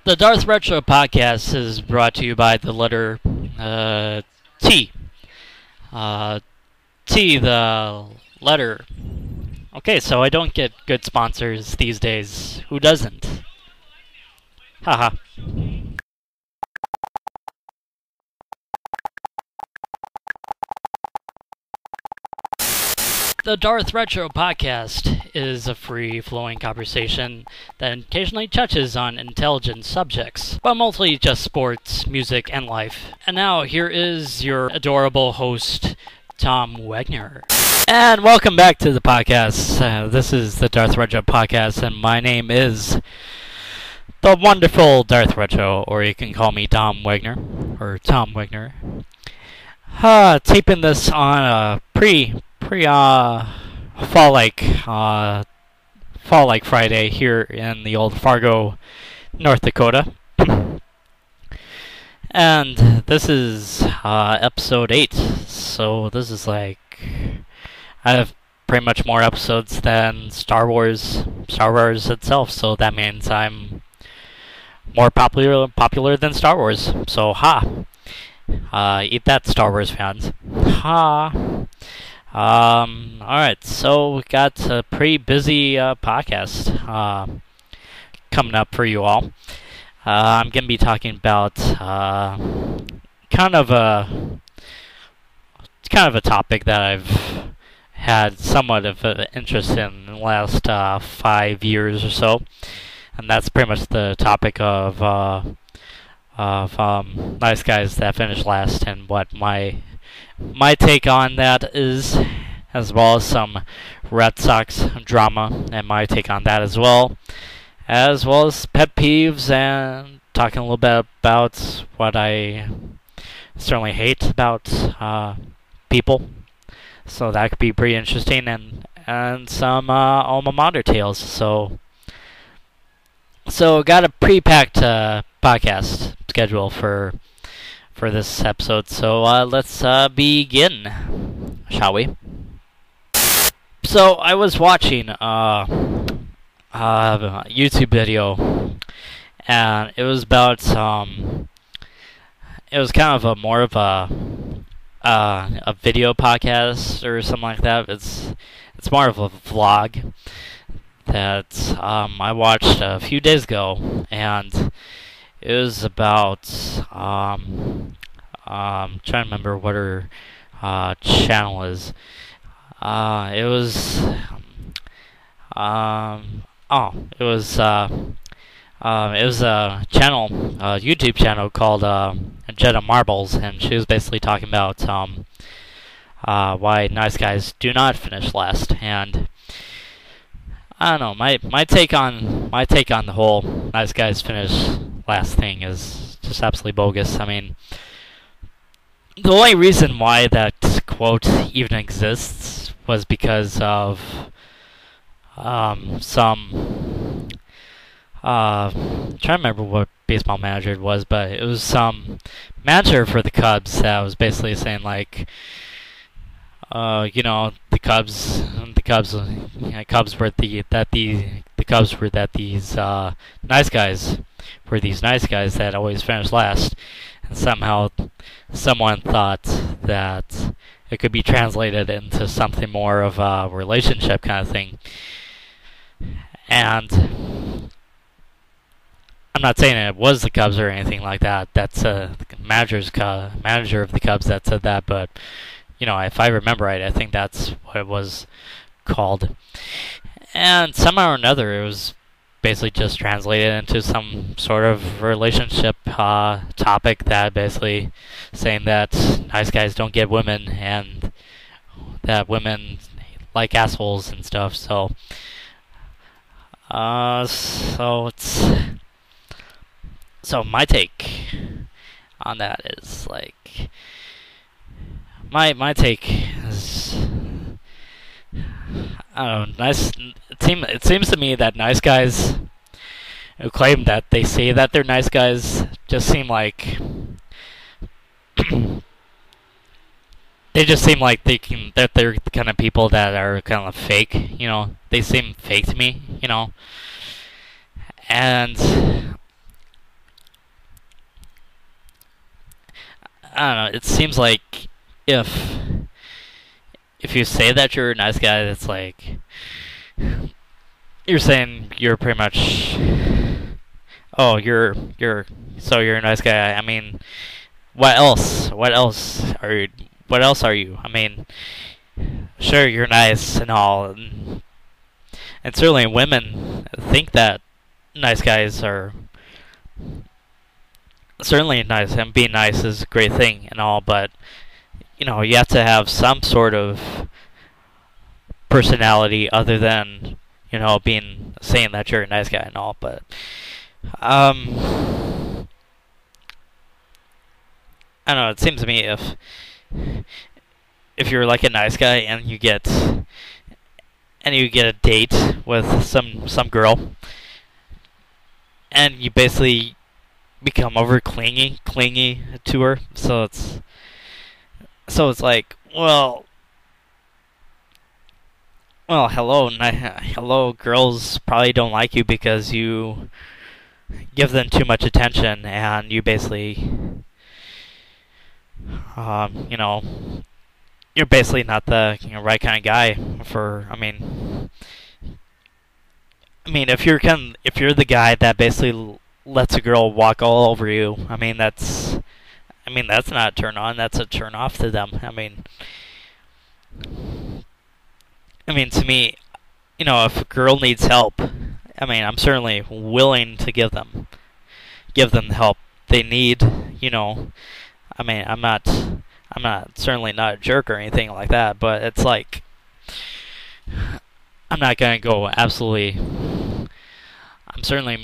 The Darth Retro Podcast is brought to you by the letter T. Uh, T, the letter. Okay, so I don't get good sponsors these days. Who doesn't? Haha. The Darth Retro Podcast is a free flowing conversation that occasionally touches on intelligent subjects, but mostly just sports, music, and life. And now, here is your adorable host, Tom Wegner. And welcome back to the podcast. This is the Darth Retro Podcast, and my name is the wonderful Darth Retro, or you can call me Tom Wegner, or Tom Wegner. Taping this on a fall like Friday here in the old Fargo, North Dakota. And this is episode 8. So this is like I have pretty much more episodes than Star Wars itself, so that means I'm more popular than Star Wars. So eat that, Star Wars fans. Alright, so we got a pretty busy podcast coming up for you all. I'm going to be talking about kind of a topic that I've had somewhat of an interest in the last 5 years or so, and that's pretty much the topic of nice guys that finished last and what my take on that is, as well as some Red Sox drama and my take on that as well as pet peeves and talking a little bit about what I certainly hate about people. So that could be pretty interesting, and some Alma Mater tales. So got a pre-packed podcast schedule for this episode. So let's begin, shall we? So I was watching a YouTube video, and it was about it was kind of a more of a video podcast or something like that. It's more of a vlog that I watched a few days ago, and it was about trying to remember what her channel is. It was a channel, a YouTube channel called Jetta Marbles, and she was basically talking about why nice guys do not finish last. And I don't know, my take on the whole nice guys finish last thing is just absolutely bogus. I mean, the only reason why that quote even exists was because of some trying to remember what baseball manager it was, but it was some manager for the Cubs that was basically saying like, the Cubs were these nice guys were these nice guys that always finish last, and somehow someone thought that it could be translated into something more of a relationship kind of thing. And I'm not saying it was the Cubs or anything like that. That's the manager of the Cubs that said that, but if I remember right, I think that's what it was called. And somehow or another, it was basically just translated into some sort of relationship topic that basically saying that nice guys don't get women and that women like assholes and stuff. So my take on that is like my take is, I don't know, it seems to me that nice guys who claim that they say that they're nice guys just seem like they just seem like that they're the kind of people that are kind of fake. They seem fake to me. And I don't know. It seems like if if you say that you're a nice guy, it's like you're saying you're pretty much. Oh, you're so you're a nice guy. I mean, what else? What else are you? What else are you? I mean, sure, you're nice and all, and certainly women think that nice guys are certainly nice, and being nice is a great thing and all, but you have to have some sort of personality other than being saying that you're a nice guy and all. But I don't know. It seems to me if you're like a nice guy and you get a date with some girl, and you basically become over clingy to her. So it's like, well, hello. Girls probably don't like you because you give them too much attention, and you basically, you know, you're basically not the right kind of guy for. If you're the guy that basically lets a girl walk all over you, that's not a turn on. That's a turn off to them. To me, if a girl needs help, I'm certainly willing to give them the help they need. You know, I'm not certainly not a jerk or anything like that, but it's like I'm not gonna go absolutely. I'm certainly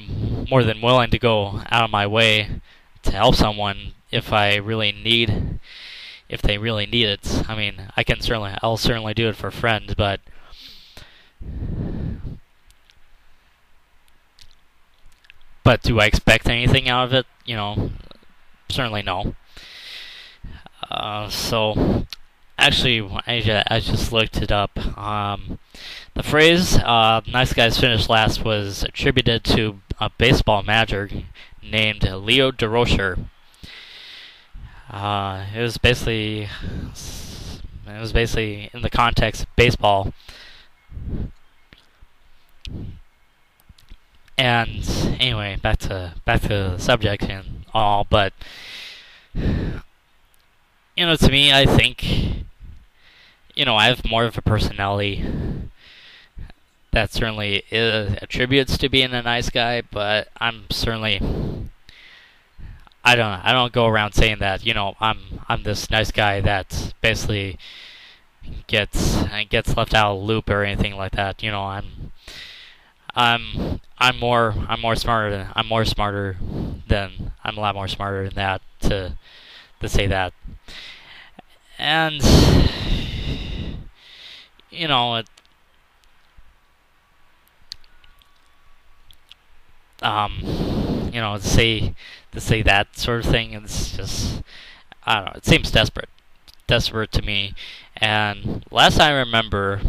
more than willing to go out of my way to help someone if they really need it. I'll certainly do it for friends, but do I expect anything out of it? Certainly no. So actually, I just looked it up. The phrase "nice guys finish last" was attributed to a baseball manager named Leo DeRocher. It was basically in the context of baseball. And anyway, back to the subject and all, but to me, I think I have more of a personality that certainly attributes to being a nice guy, but I don't go around saying that I'm this nice guy that basically gets left out of the loop or anything like that. I'm a lot more smarter than that to say that. And it to say that sort of thing, it's just, I don't know, it seems desperate to me. And last I remember,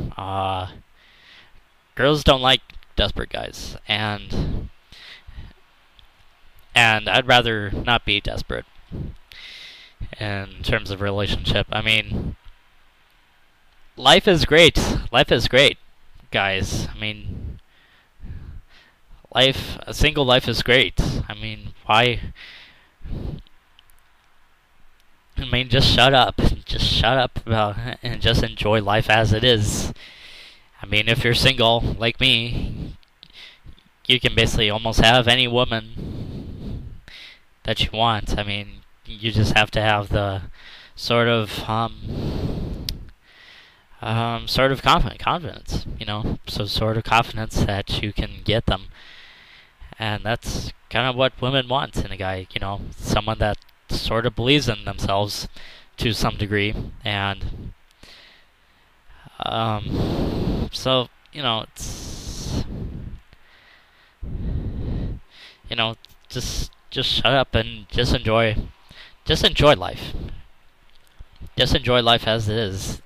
girls don't like desperate guys, and I'd rather not be desperate in terms of relationship. Life is great. Life is great, guys. A single life is great. Why? Just shut up. Just shut up about and just enjoy life as it is. If you're single, like me, you can basically almost have any woman that you want. You just have to have the sort of confidence, sort of confidence that you can get them. And that's kind of what women want in a guy, someone that sort of believes in themselves to some degree. And so it's just shut up and just enjoy life. Just enjoy life as it is.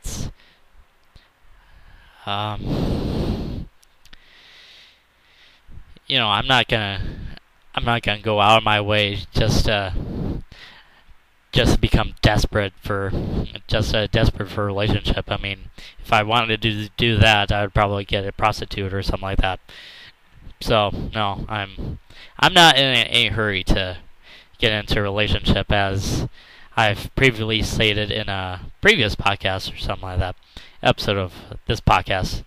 I'm not gonna go out of my way just to just become desperate for a relationship. I mean, if I wanted to do that, I would probably get a prostitute or something like that. So no, I'm not in any hurry to get into a relationship, as I've previously stated in a previous podcast or something like that, episode of this podcast.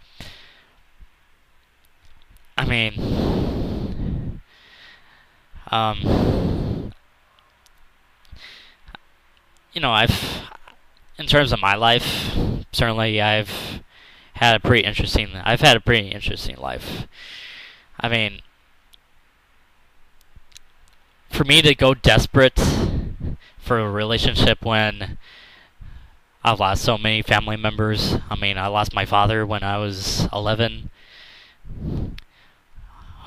I mean, um, in terms of my life, certainly I've had a pretty interesting life. I mean, for me to go desperate for a relationship when I've lost so many family members. I mean, I lost my father when I was 11.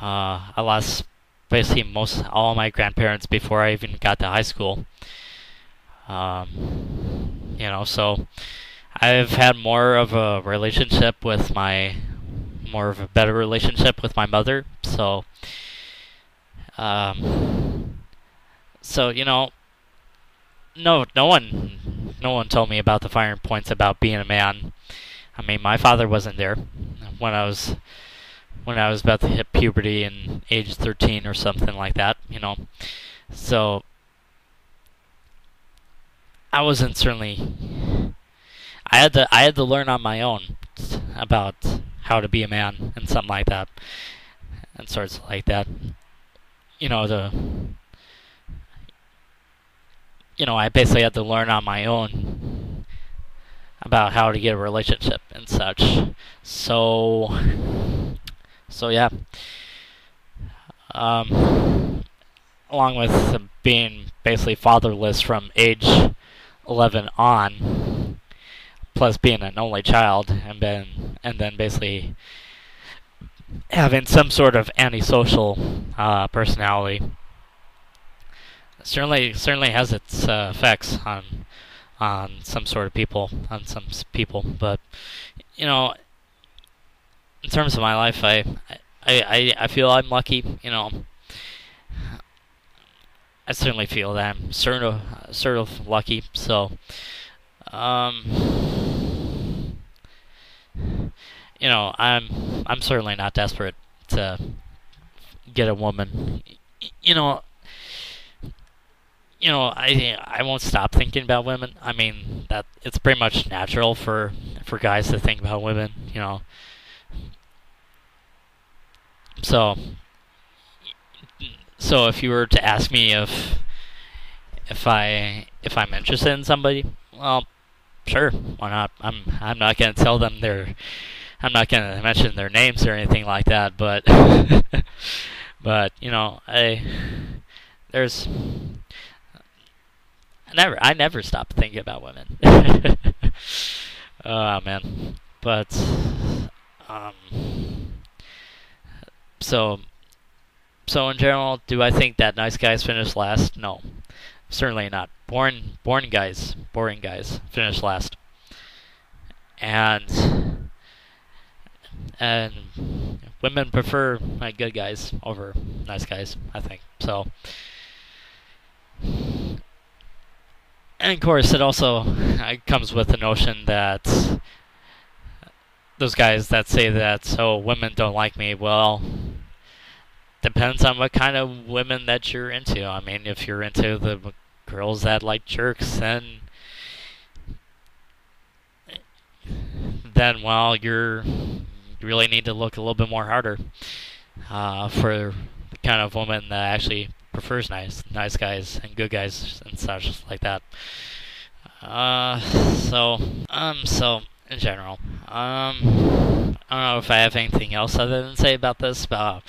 I lost basically most all my grandparents before I even got to high school. So I've had more of a better relationship with my mother. Um, so no one told me about the fine points about being a man. I mean, my father wasn't there when I was about to hit puberty in age 13 or something like that. So I wasn't certainly. I had to learn on my own about how to be a man and something like that, and sorts like that. You know the. I basically had to learn on my own about how to get a relationship and such. So yeah. Along with being basically fatherless from age 11 on, plus being an only child, and then basically having some sort of antisocial personality, certainly has its effects on some sort of people, but in terms of my life, I feel I'm lucky. I certainly feel that I'm sort of lucky. So, I'm certainly not desperate to get a woman. You know, I won't stop thinking about women. I mean, that it's pretty much natural for guys to think about women. So if you were to ask me if I'm interested in somebody, well, sure, why not? I'm not gonna tell them I'm not gonna mention their names or anything like that, but but there's I never stop thinking about women. Oh man, but um, so in general, do I think that nice guys finish last? No, certainly not. Boring guys finish last, and women prefer good guys over nice guys, I think. So, and of course, it also comes with the notion that those guys that say that, oh, women don't like me, well, depends on what kind of women that you're into. I mean, if you're into the girls that like jerks, then well, you really need to look a little bit more harder for the kind of woman that actually prefers nice guys and good guys and such like that. So in general, I don't know if I have anything else other than say about this, but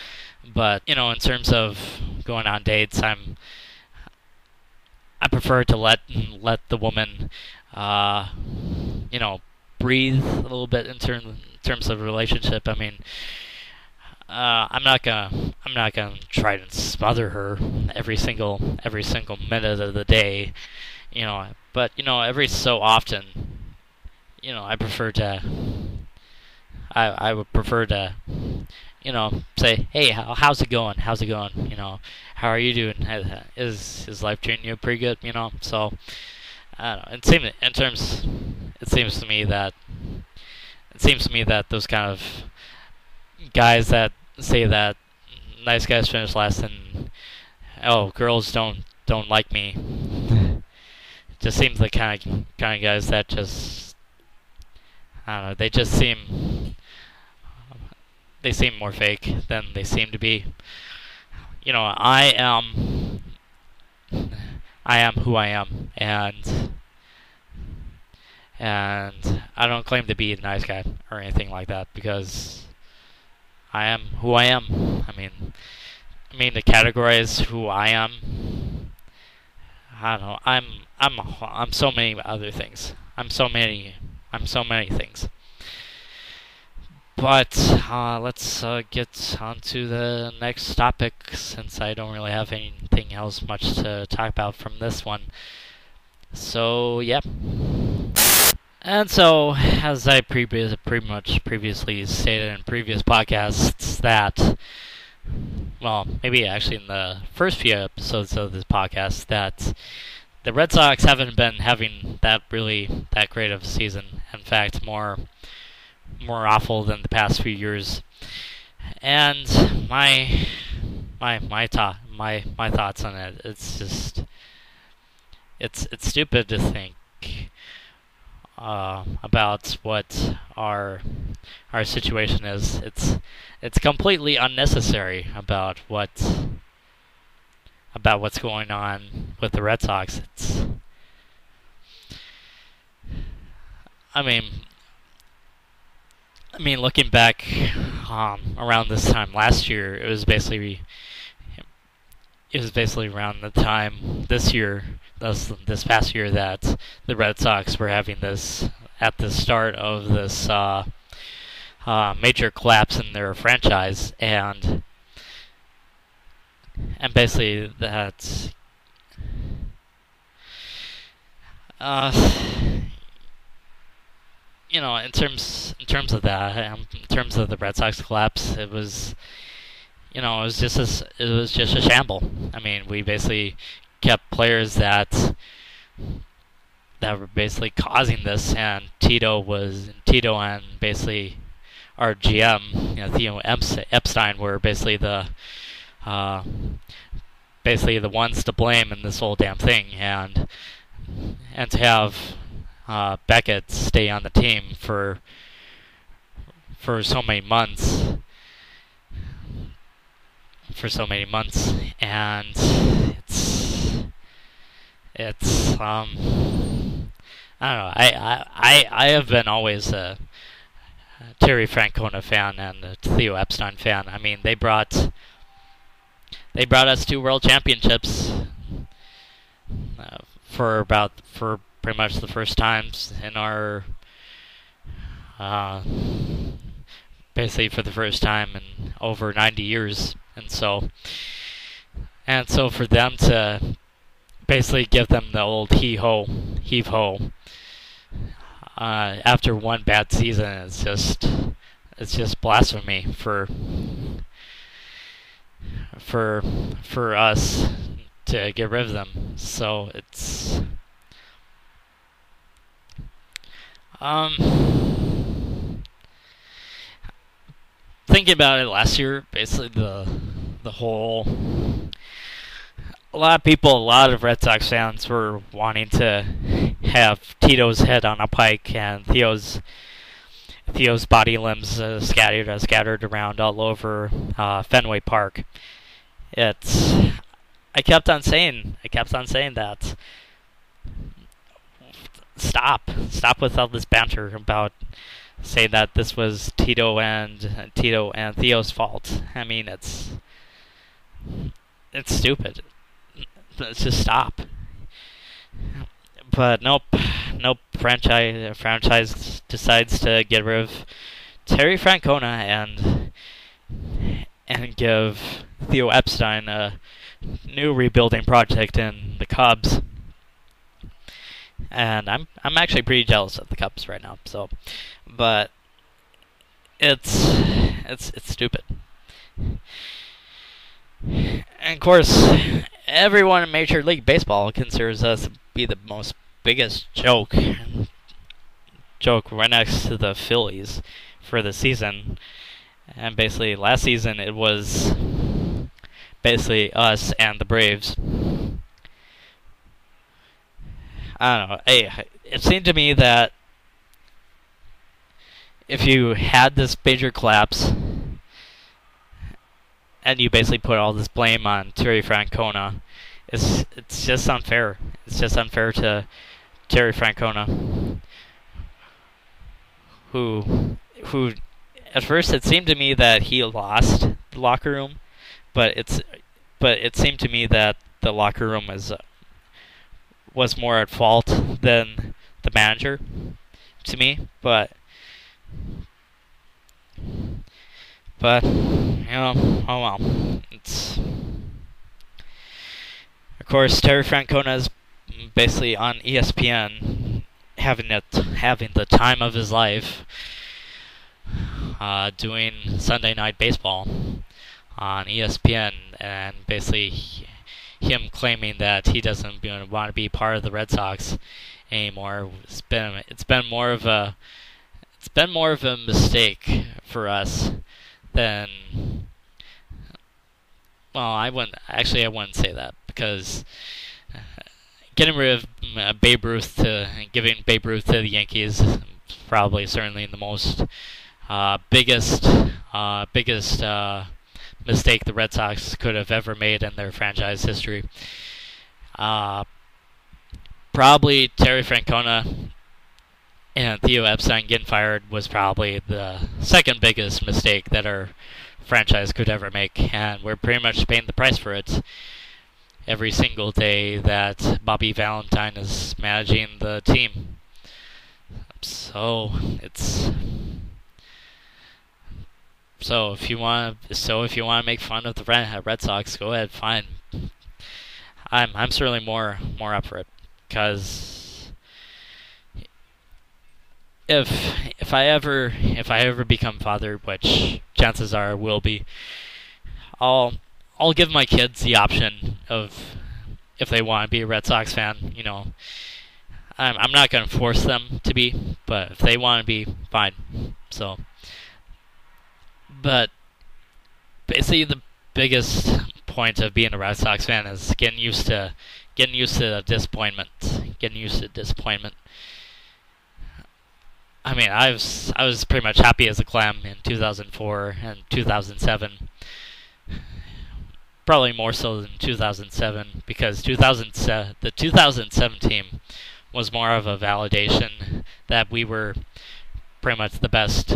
in terms of going on dates, I prefer to let the woman, breathe a little bit in terms of relationship. I mean, I'm not gonna try to smother her every single minute of the day, But every so often, I would prefer to, say, hey, how's it going? How's it going? How are you doing? Is life treating you pretty good? So I don't know. It seems to me that those kind of guys that say that nice guys finish last and oh, girls don't like me. Just seems like kind of guys that just I don't know. They seem more fake than they seem to be. I am who I am, and I don't claim to be a nice guy or anything like that because I am who I am. To categorize who I am, I don't know. I'm so many other things. I'm so many things. But let's get on to the next topic since I don't really have anything else much to talk about from this one. So, yeah. And so, as I pretty much previously stated in previous podcasts, that, well, maybe actually in the first few episodes of this podcast, that the Red Sox haven't been having that great of a season. In fact, more awful than the past few years. And my thoughts on it. It's just it's stupid to think about what our situation is. It's completely unnecessary about what's going on with the Red Sox. Looking back around this time last year, it was basically around the time this past year that the Red Sox were having this at the start of this major collapse in their franchise, and basically that. In terms of that, in terms of the Red Sox collapse, it was just a shamble. We basically kept players that were basically causing this, and Tito and basically our GM, Theo Epstein, were basically the ones to blame in this whole damn thing, and to have Beckett stay on the team for so many months, and it's I don't know. I have been always a Terry Francona fan and a Theo Epstein fan. They brought us 2 world championships for pretty much the first times in our basically for the first time in over 90 years, and so for them to basically give them the old heave ho after one bad season, it's just blasphemy for us to get rid of them. So it's thinking about it last year, basically the whole a lot of Red Sox fans were wanting to have Tito's head on a pike and Theo's body limbs scattered around all over Fenway Park. I kept on saying that. Stop with all this banter about saying that this was Tito and Theo's fault. It's stupid. Let's just stop. But nope. Franchise decides to get rid of Terry Francona and give Theo Epstein a new rebuilding project in the Cubs. And I'm actually pretty jealous of the Cubs right now. So, but it's stupid. And of course, everyone in Major League Baseball considers us to be the most biggest joke right next to the Phillies for the season. And basically, last season it was basically us and the Braves. I don't know. Hey, it seemed to me that if you had this major collapse and you basically put all this blame on Terry Francona, it's just unfair. It's just unfair to Terry Francona, who at first it seemed to me that he lost the locker room, but it seemed to me that the locker room was more at fault than the manager to me, but oh well. It's of course Terry Francona is basically on ESPN having the time of his life, doing Sunday Night Baseball on ESPN, and basically him claiming that he doesn't want to be part of the Red Sox anymore. It's been more of a mistake for us than, well, I wouldn't say that, because getting rid of Babe Ruth giving Babe Ruth to the Yankees is probably certainly the most biggest mistake the Red Sox could have ever made in their franchise history. Probably Terry Francona and Theo Epstein getting fired was probably the second biggest mistake that our franchise could ever make, and we're pretty much paying the price for it every single day that Bobby Valentine is managing the team. So if you want to make fun of the Red Sox, go ahead, fine. I'm certainly more up for it, because if I ever become father, which chances are will be, I'll give my kids the option of, if they want to be a Red Sox fan. I'm not going to force them to be, but if they want to be, fine. So, but basically the biggest point of being a Red Sox fan is getting used to disappointment. I mean, I was pretty much happy as a clam in 2004 and 2007. Probably more so than 2007, because the 2007 team was more of a validation that we were pretty much the best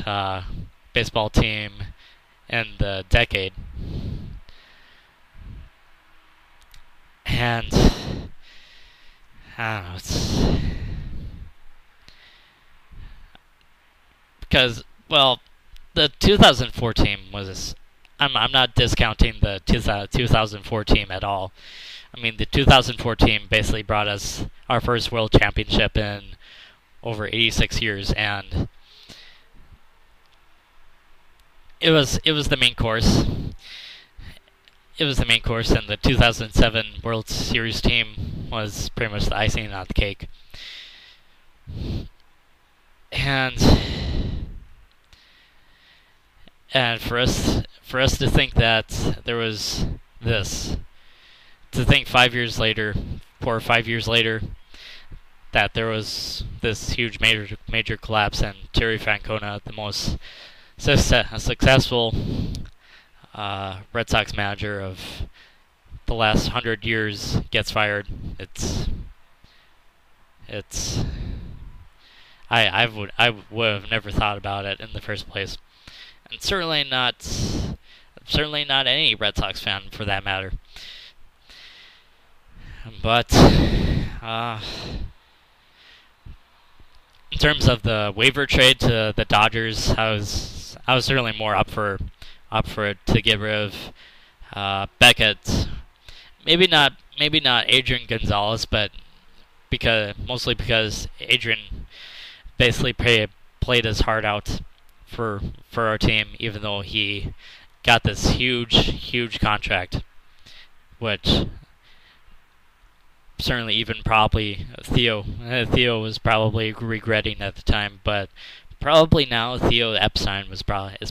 baseball team in the decade. And I don't know, it's because, well, the 2004 team was. I'm not discounting the 2004 team at all. I mean, the 2004 team basically brought us our first world championship in over 86 years, and it was the main course. It was the main course, and the 2007 World Series team was pretty much the icing on the cake. And for us to think that there was this, to think 5 years later, 4 or 5 years later, that there was this huge major collapse, and Terry Francona, the most successful Red Sox manager of the last 100 years, gets fired. I would have never thought about it in the first place. And certainly not any Red Sox fan, for that matter. But in terms of the waiver trade to the Dodgers, I was certainly more up for it, to get rid of Beckett. Maybe not Adrian Gonzalez, but mostly because Adrian basically played his heart out for our team, even though he got this huge contract, which certainly even probably Theo was probably regretting at the time, but probably now Theo Epstein is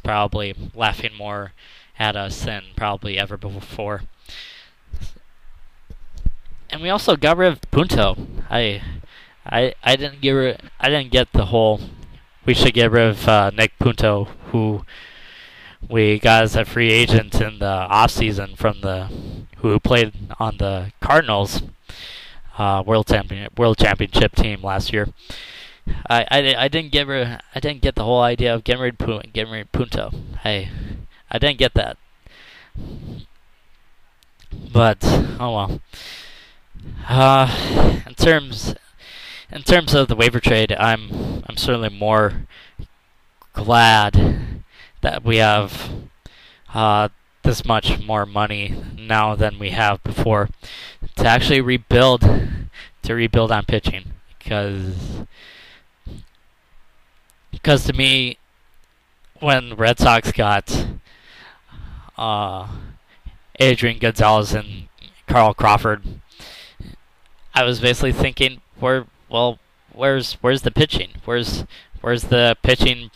probably laughing more at us than probably ever before. And we also got rid of Punto. I didn't get the whole we should get rid of Nick Punto, who we got as a free agent in the off season from the who played on the Cardinals world championship team last year. I didn't get the whole idea of getting rid of Punto. I didn't get that. But oh well. In terms of the waiver trade, I'm certainly more glad that we have this much more money now than we have before to actually rebuild on pitching, because to me, when Red Sox got Adrian Gonzalez and Carl Crawford, I was basically thinking, where's the pitching? Where's the pitching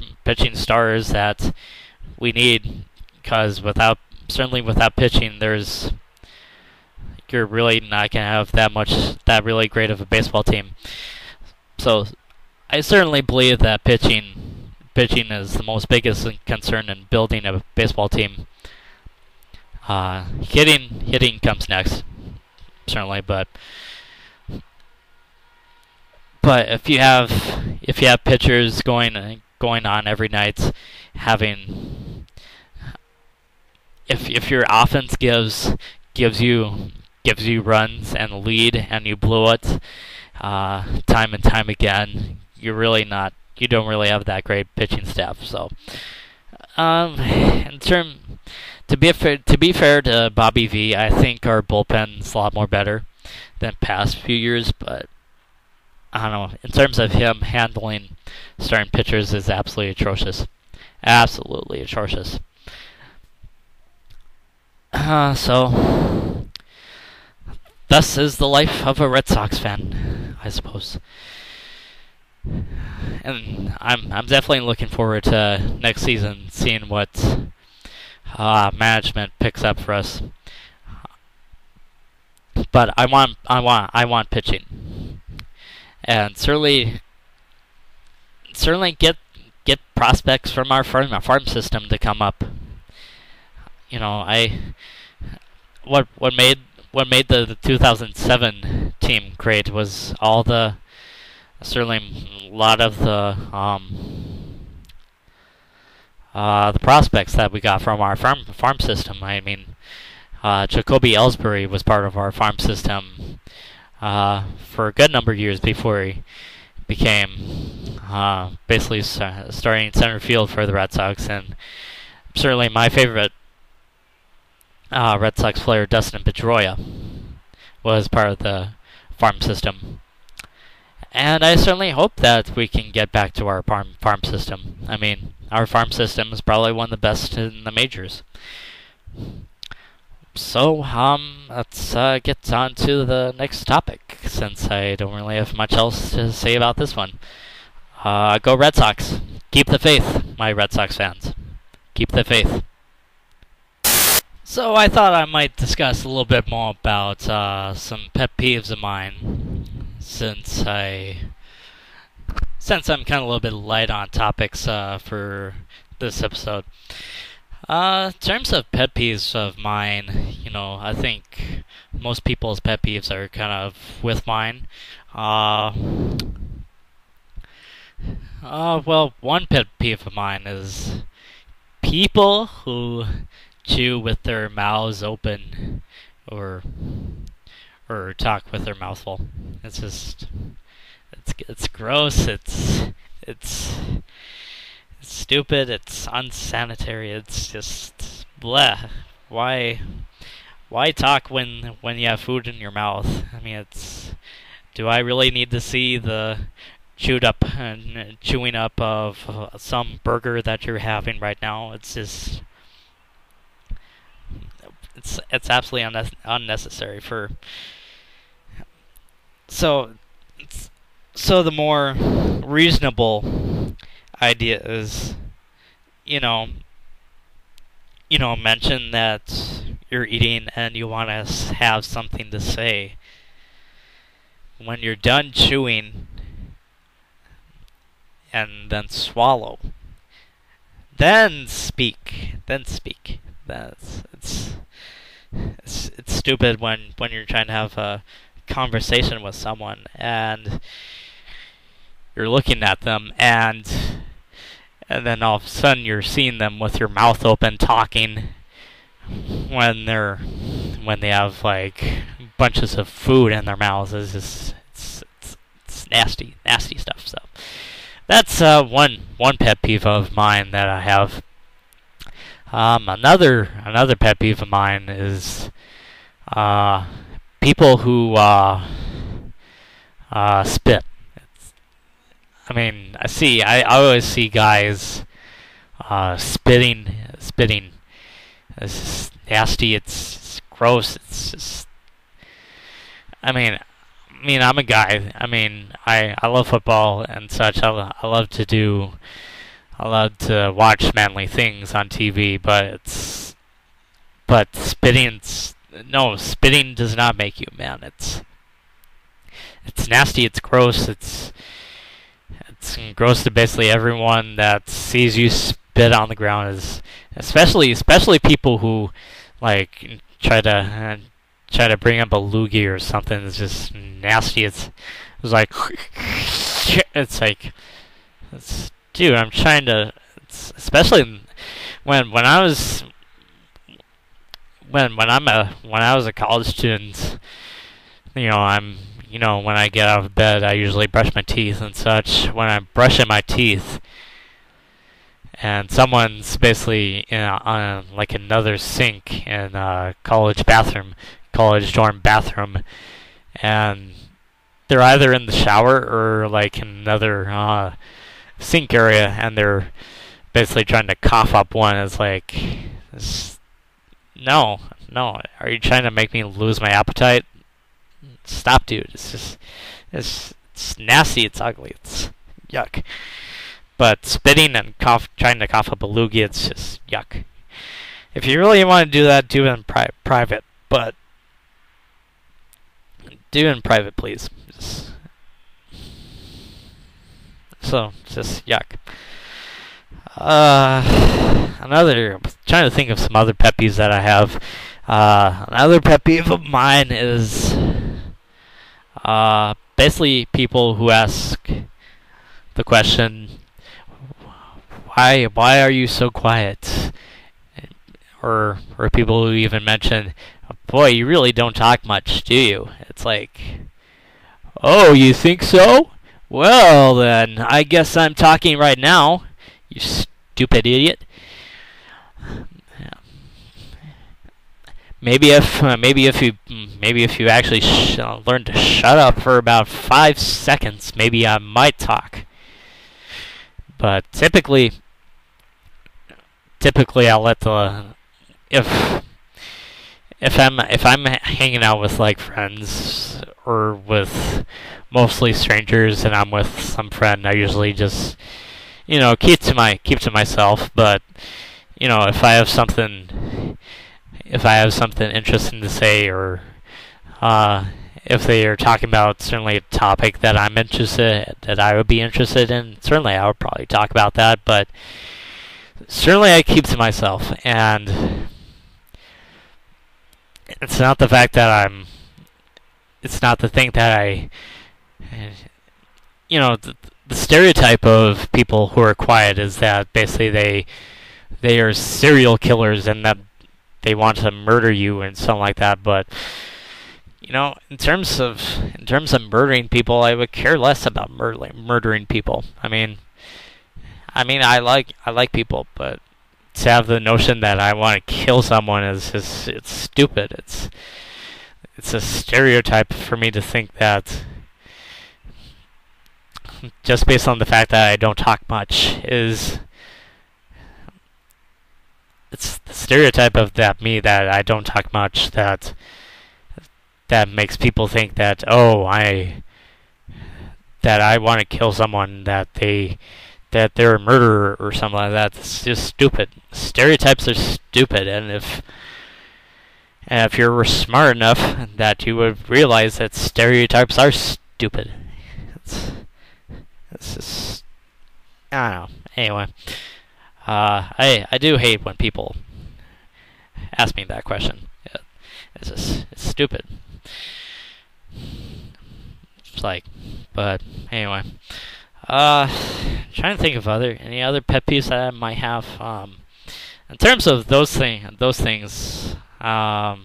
stars that we need? Because without pitching, you're really not gonna have that really great of a baseball team. So I certainly believe that pitching is the most biggest concern in building a baseball team. Hitting comes next, certainly, but if you have pitchers going on every night, if your offense gives you runs and lead, and you blow it time and time again, you don't really have that great pitching staff. So, to be fair to Bobby V, I think our bullpen's a lot more better than past few years, but I don't know. In terms of him handling starting pitchers, is absolutely atrocious. Absolutely atrocious. So, thus is the life of a Red Sox fan, I suppose. And I'm definitely looking forward to next season, seeing what management picks up for us. But I want pitching, and certainly get prospects from our farm system to come up. You know, what made the 2007 team great was certainly a lot of the prospects that we got from our farm system. I mean, Jacoby Ellsbury was part of our farm system for a good number of years before he became basically starting center field for the Red Sox, and certainly my favorite Red Sox player, Dustin Pedroia, was part of the farm system. And I certainly hope that we can get back to our farm system. I mean, our farm system is probably one of the best in the majors. So, let's get on to the next topic, since I don't really have much else to say about this one. Go Red Sox. Keep the faith, my Red Sox fans. Keep the faith. So I thought I might discuss a little bit more about some pet peeves of mine, since I'm kind of a little bit light on topics for this episode. In terms of pet peeves of mine, I think most people's pet peeves are kind of with mine. Well, one pet peeve of mine is people who chew with their mouths open, or talk with their mouth full. It's just it's gross. It's stupid. It's unsanitary. It's just bleh. Why talk when you have food in your mouth? I mean, do I really need to see the chewing up of some burger that you're having right now? It's just it's absolutely unnecessary for. So so the more reasonable idea is, you know, mention that you're eating and you want to have something to say. When you're done chewing, and then swallow, then speak. Then speak. That's it's stupid when you're trying to have a conversation with someone and you're looking at them and then all of a sudden you're seeing them with your mouth open talking when they have like bunches of food in their mouths. It's just it's nasty stuff. So that's one pet peeve of mine that I have. Another pet peeve of mine is people who spit. I always see guys spitting. It's just nasty. It's gross. It's just. I'm a guy. I love football and such. I love to watch manly things on TV, but spitting. No, spitting does not make you a man. It's nasty. It's gross. It's gross to basically everyone that sees you spit on the ground. Is especially people who like try to bring up a loogie or something. It's just nasty. It's like dude. I'm trying to. Especially when I was when I was a college student. When I get out of bed, I usually brush my teeth and such. When I'm brushing my teeth, and someone's basically on like another sink in a college dorm bathroom, and they're either in the shower or like in another sink area, and they're basically trying to cough up one. It's like, no. Are you trying to make me lose my appetite? Stop, dude. It's nasty. It's ugly. It's yuck. But spitting and trying to cough up a loogie, it's just yuck. If you really want to do that, do it in private. But do it in private, please. Just yuck. I'm trying to think of some other pet peeves that I have. Another pet peeve of mine is basically people who ask the question, why are you so quiet? Or people who even mention, boy, you really don't talk much, do you? It's like, oh, you think so? Well, then, I guess I'm talking right now, you stupid idiot. Maybe if you actually learn to shut up for about 5 seconds, maybe I might talk. But typically I'll let if I'm hanging out with like friends or with mostly strangers and I'm with some friend, I usually just keep to myself. But if I have something interesting to say, or if they are talking about certainly a topic that I would be interested in, certainly I would probably talk about that. But certainly I keep to myself, and it's not the thing that the stereotype of people who are quiet is that basically they are serial killers and that they want to murder you and something like that. But in terms of murdering people, I would care less about murdering people. I like people, but to have the notion that I want to kill someone it's stupid. It's a stereotype for me to think that just based on the fact that I don't talk much is it's the stereotype of that me that I don't talk much, that makes people think that, oh, I want to kill someone, that they're a murderer or something like that. It's just stupid. Stereotypes are stupid, and if you're smart enough, that you would realize that stereotypes are stupid. It's, it's just, I don't know. Anyway, I do hate when people ask me that question. It's stupid. It's like, but anyway, trying to think of any other pet peeves that I might have. In terms of those things, that's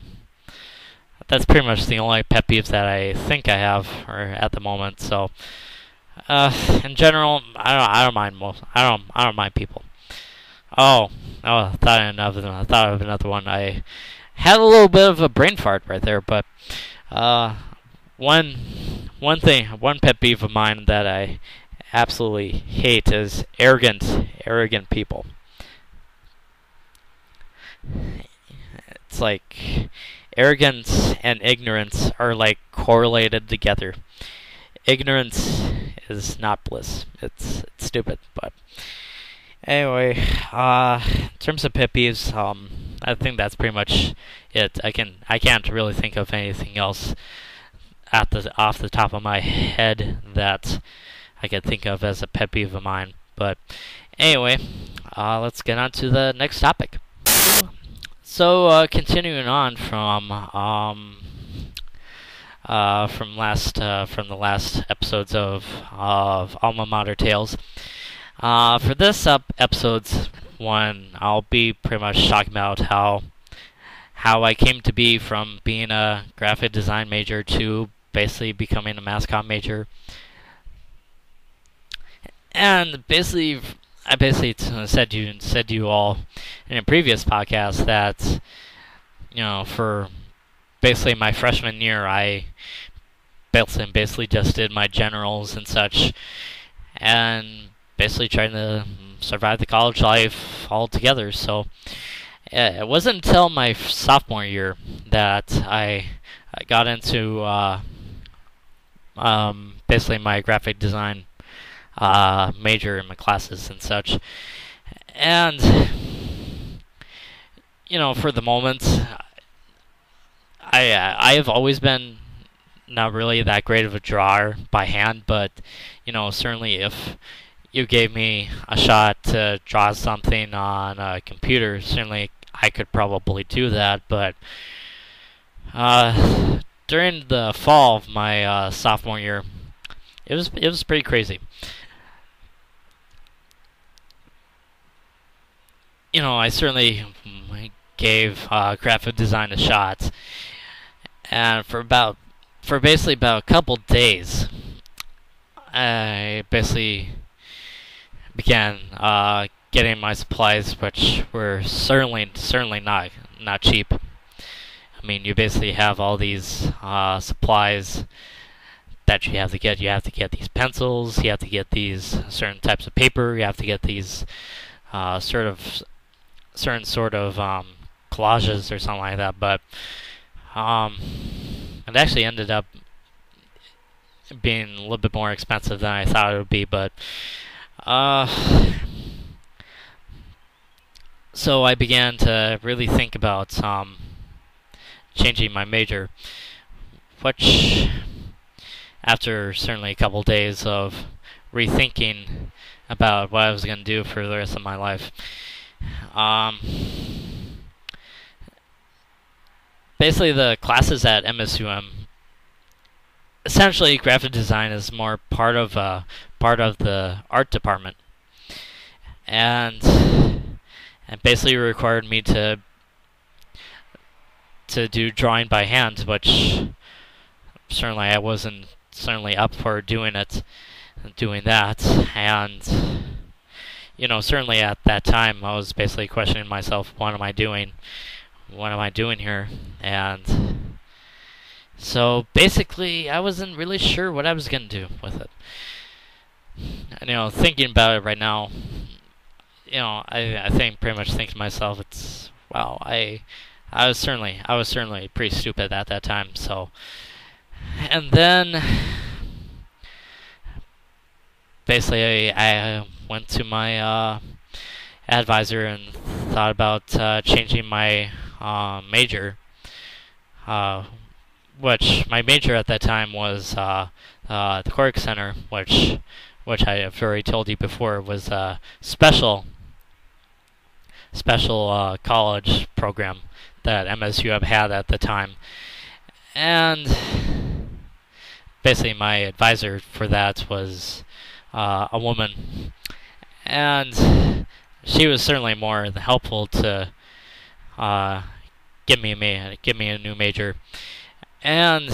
pretty much the only pet peeves that I think I have, or at the moment. So, in general, I don't mind I don't mind people. I thought of another one. I had a little bit of a brain fart right there, but one pet peeve of mine that I absolutely hate is arrogant people. It's like arrogance and ignorance are like correlated together. Ignorance is not bliss. It's stupid, but anyway, in terms of pet peeves, I think that's pretty much it. I can't really think of anything else off the top of my head that I could think of as a pet peeve of mine. But anyway, let's get on to the next topic. So continuing on from the last episodes of Alma Mater Tales. For this episode's one, I'll be pretty much talking about how I came to be from being a graphic design major to basically becoming a mascot major. And basically, I said to you all in a previous podcast that, for basically my freshman year, I basically just did my generals and such, and basically trying to survive the college life altogether. So it wasn't until my sophomore year that I got into basically my graphic design major in my classes and such. And for the moment, I have always been not really that great of a drawer by hand, but certainly if you gave me a shot to draw something on a computer, certainly I could probably do that. But during the fall of my sophomore year, it was pretty crazy. I certainly gave graphic design a shot, and for basically about a couple days, I basically began getting my supplies, which were certainly not cheap. I mean, you basically have all these supplies that you have to get. You have to get these pencils. You have to get these certain types of paper. You have to get these certain sort of collages or something like that. But it actually ended up being a little bit more expensive than I thought it would be. But so I began to really think about changing my major, which, after certainly a couple days of rethinking about what I was going to do for the rest of my life, basically the classes at MSUM, essentially graphic design is more part of the art department, and basically required me to do drawing by hand, which certainly I wasn't up for doing that. And certainly at that time I was basically questioning myself, what am I doing here? And so basically I wasn't really sure what I was going to do with it. And, thinking about it right now, I think pretty much think to myself, it's wow, I was certainly pretty stupid at that time. So, and then basically I went to my advisor and thought about changing my major, uh, which my major at that time was the Cork Center, which I have already told you before was a special college program that MSU had at the time, and basically my advisor for that was a woman, and she was certainly more helpful to uh, give me a new major. And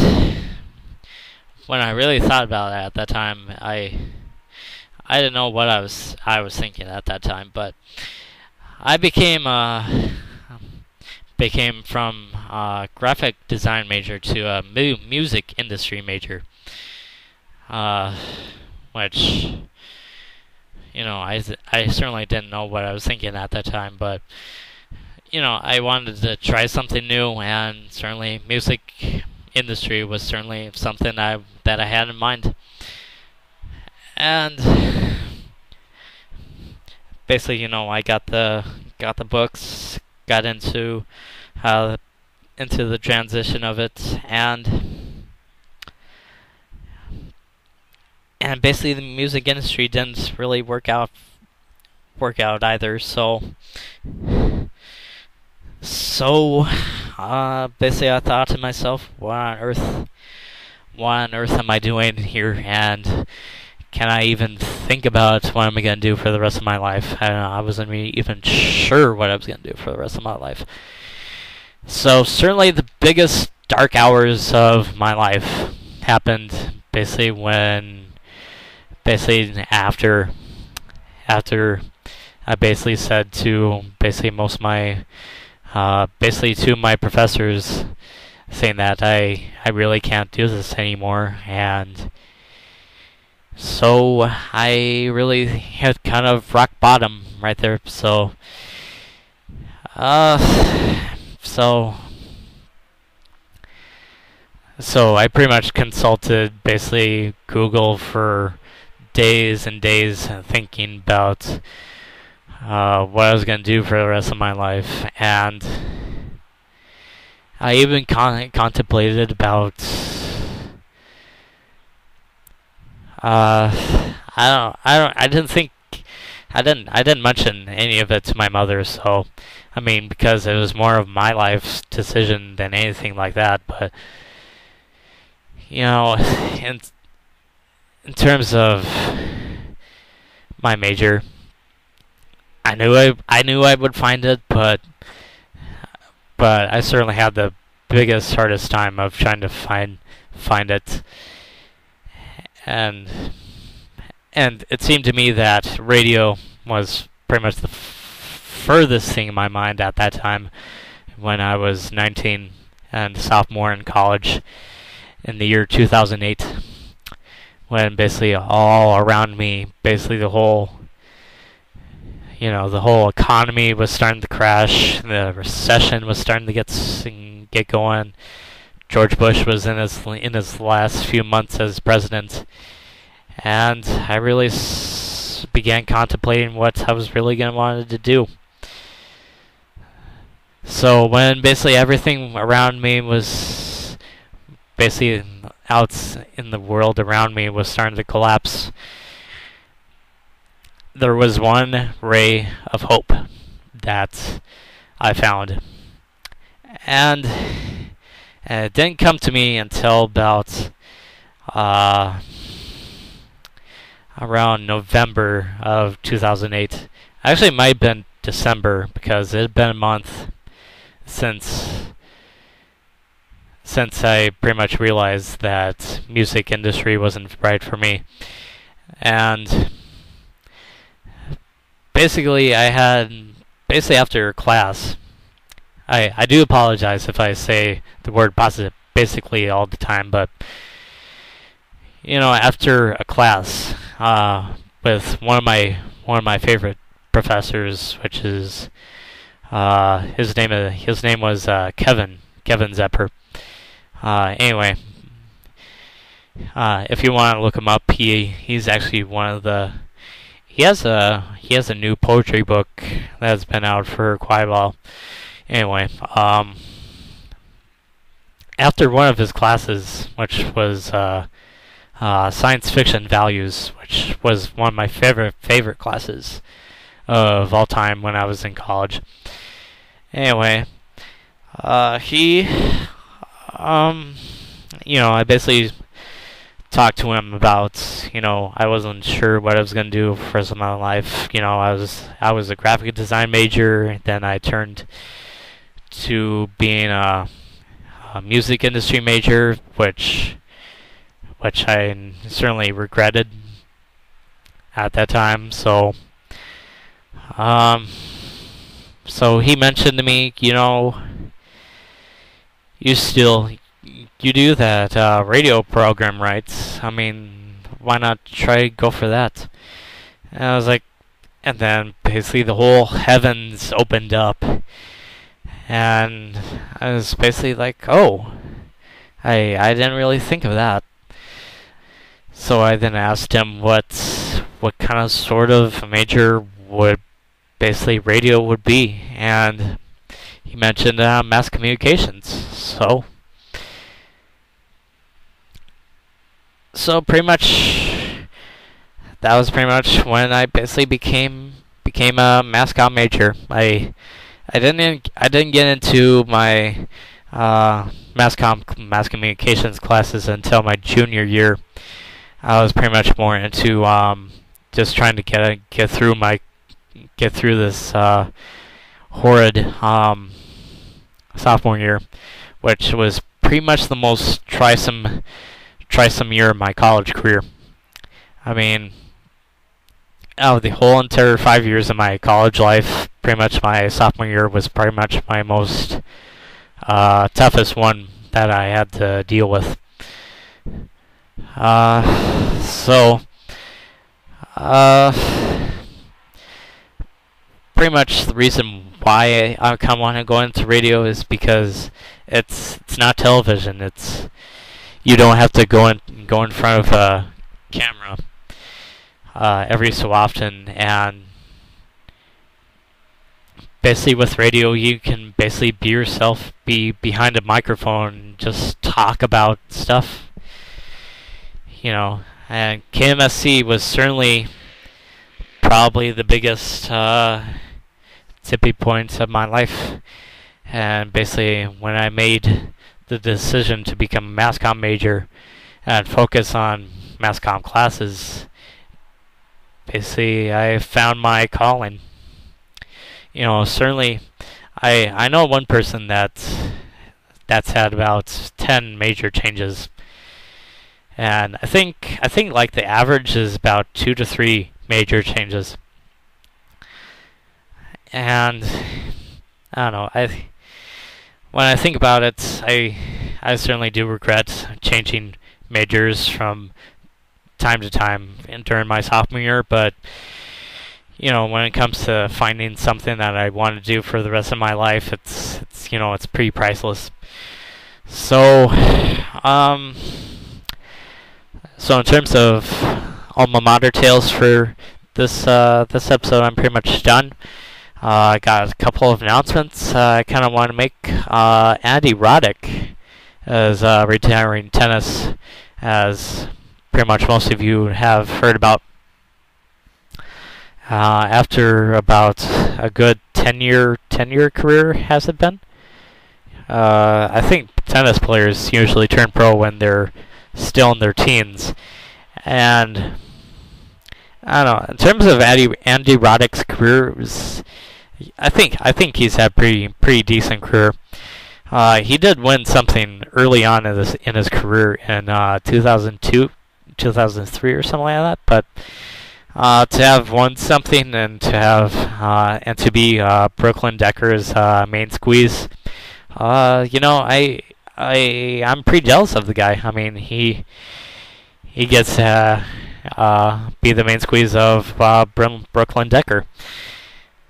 when I really thought about it at that time, I didn't know what I was thinking at that time, but I became from a graphic design major to a music industry major, uh, which I certainly didn't know what I was thinking at that time, but I wanted to try something new, and certainly music industry was certainly something that I had in mind. And basically, I got the books, got into the transition of it, and basically the music industry didn't really work out either. So basically I thought to myself, what on earth am I doing here, and can I even think about what I'm gonna do for the rest of my life? I don't know, I wasn't even sure what I was gonna do for the rest of my life. So certainly the biggest dark hours of my life happened after I basically said to basically most of my basically to my professors, saying that I really can't do this anymore, and so I really hit kind of rock bottom right there. Uh, so so I pretty much consulted basically Google for days and days, thinking about what I was going to do for the rest of my life, and I even contemplated about I didn't think I didn't mention any of it to my mother, so I mean, because it was more of my life's decision than anything like that. But in terms of my major, I knew I would find it, but I certainly had the hardest time of trying to find it, and it seemed to me that radio was pretty much the furthest thing in my mind at that time, when I was 19 and sophomore in college in the year 2008, when basically all around me, basically the whole economy was starting to crash, the recession was starting to get going. George Bush was in his last few months as president, and I really began contemplating what I was really going to want to do. So when basically everything around me was basically out in the world around me was starting to collapse, there was one ray of hope that I found, and it didn't come to me until about around November of 2008. Actually, it might have been December, because it had been a month since I pretty much realized that music industry wasn't right for me. And basically after class, I do apologize if I say the word positive basically all the time, but after a class with one of my favorite professors, which is his name was Kevin Zepper. Anyway, if you want to look him up, he's actually one of the he has a new poetry book that's been out for quite a while. Anyway, after one of his classes, which was science fiction values, which was one of my favorite classes of all time when I was in college. Anyway, he, I basically talked to him about, I wasn't sure what I was going to do for the rest of my life. I was a graphic design major, then I turned to being a music industry major, which I certainly regretted at that time. So he mentioned to me, you do that radio program, right? I mean, why not go for that? And I was like, and then basically the whole heavens opened up, and I was basically like, oh, I didn't really think of that. So I then asked him what kind of sort of major would basically radio would be, and he mentioned mass communications. So pretty much that was pretty much when I basically became a mass comm major. I didn't get into my mass communications classes until my junior year. I was pretty much more into just trying to get through this horrid sophomore year, which was pretty much the most trisome year of my college career. I mean, out of the whole entire 5 years of my college life, pretty much my sophomore year was pretty much my most toughest one that I had to deal with. Pretty much the reason why I kind of want to go into radio is because it's not television. You don't have to go in front of a camera every so often, and basically with radio you can basically be yourself, be behind a microphone, and just talk about stuff. And KMSC was certainly probably the biggest tipping point of my life. And basically, when I made the decision to become a mass comm major and focus on mass comm classes, basically I found my calling. Certainly, I know one person that's had about 10 major changes. And I think like the average is about 2 to 3 major changes. And I don't know. When I think about it, I certainly do regret changing majors from time to time during my sophomore year. But when it comes to finding something that I want to do for the rest of my life, it's pretty priceless. So in terms of Alma Mater tales for this episode, I'm pretty much done. I got a couple of announcements I kind of want to make. Andy Roddick is retiring tennis, as pretty much most of you have heard about. After about a good 10-year career, has it been? I think tennis players usually turn pro when they're still in their teens, and I don't know. In terms of Andy Roddick's career, I think he's had pretty decent career. He did win something early on in his career in 2002, 2003 or something like that. But to have won something and to be Brooklyn Decker's main squeeze, I'm pretty jealous of the guy. I mean, he gets to be the main squeeze of Brooklyn Decker.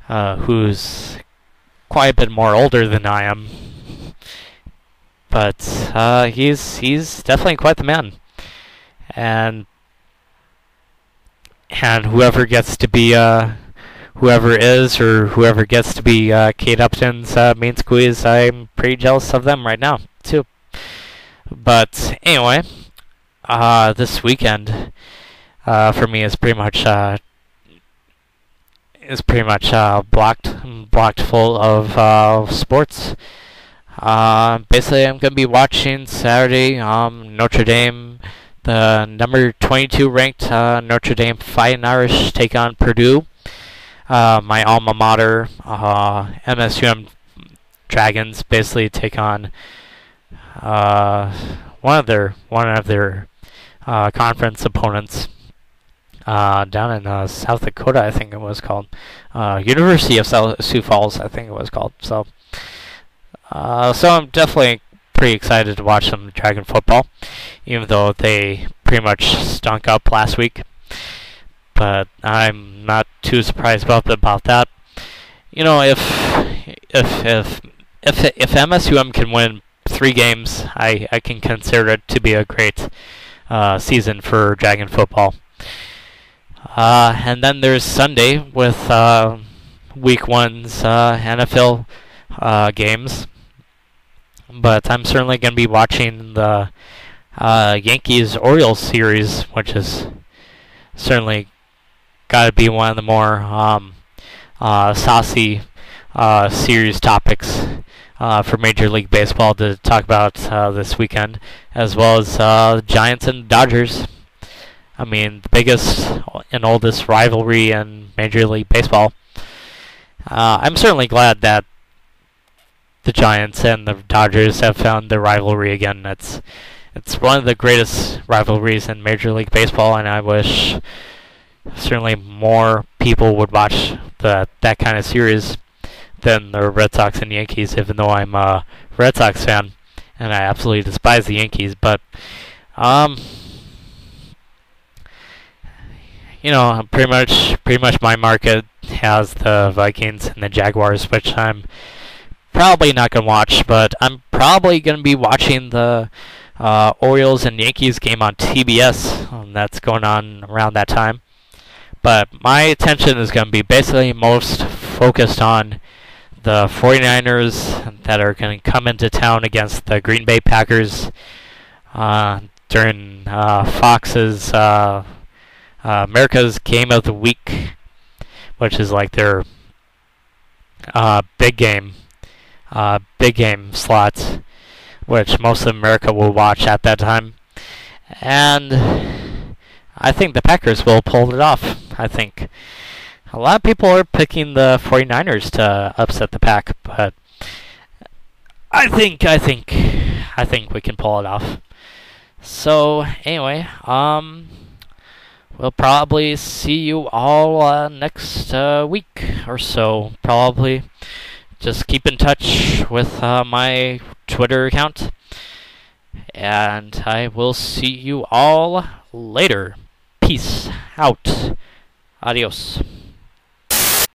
who's quite a bit more older than I am, but he's definitely quite the man, and whoever gets to be whoever is or whoever gets to be Kate Upton's main squeeze, I'm pretty jealous of them right now too. But anyway, this weekend for me is pretty much blocked full of sports. Basically, I'm gonna be watching Saturday. Notre Dame, the number 22 ranked Notre Dame Fighting Irish take on Purdue. My alma mater, MSUM Dragons, basically take on one of their conference opponents down in South Dakota, I think it was called. University of Sioux Falls, I think it was called. So I'm definitely pretty excited to watch some Dragon football, even though they pretty much stunk up last week. But I'm not too surprised about that. You know, if MSUM can win 3 games, I can consider it to be a great season for Dragon football. And then there's Sunday with Week 1's NFL games. But I'm certainly going to be watching the Yankees-Orioles series, which is certainly got to be one of the more saucy series topics for Major League Baseball to talk about this weekend, as well as Giants and Dodgers. I mean, the biggest and oldest rivalry in Major League Baseball. I'm certainly glad that the Giants and the Dodgers have found their rivalry again. It's one of the greatest rivalries in Major League Baseball, and I wish certainly more people would watch that kind of series than the Red Sox and Yankees, even though I'm a Red Sox fan and I absolutely despise the Yankees. But you know, pretty much my market has the Vikings and the Jaguars, which I'm probably not going to watch, but I'm probably going to be watching the Orioles and Yankees game on TBS. That's going on around that time. But my attention is going to be basically most focused on the 49ers that are going to come into town against the Green Bay Packers during Fox's America's Game of the Week, which is like their big game slots, which most of America will watch at that time. And I think the Packers will pull it off. I think a lot of people are picking the 49ers to upset the Pack, but I think we can pull it off. So anyway, we'll probably see you all next week or so. Probably just keep in touch with my Twitter account, and I will see you all later. Peace out. Adios.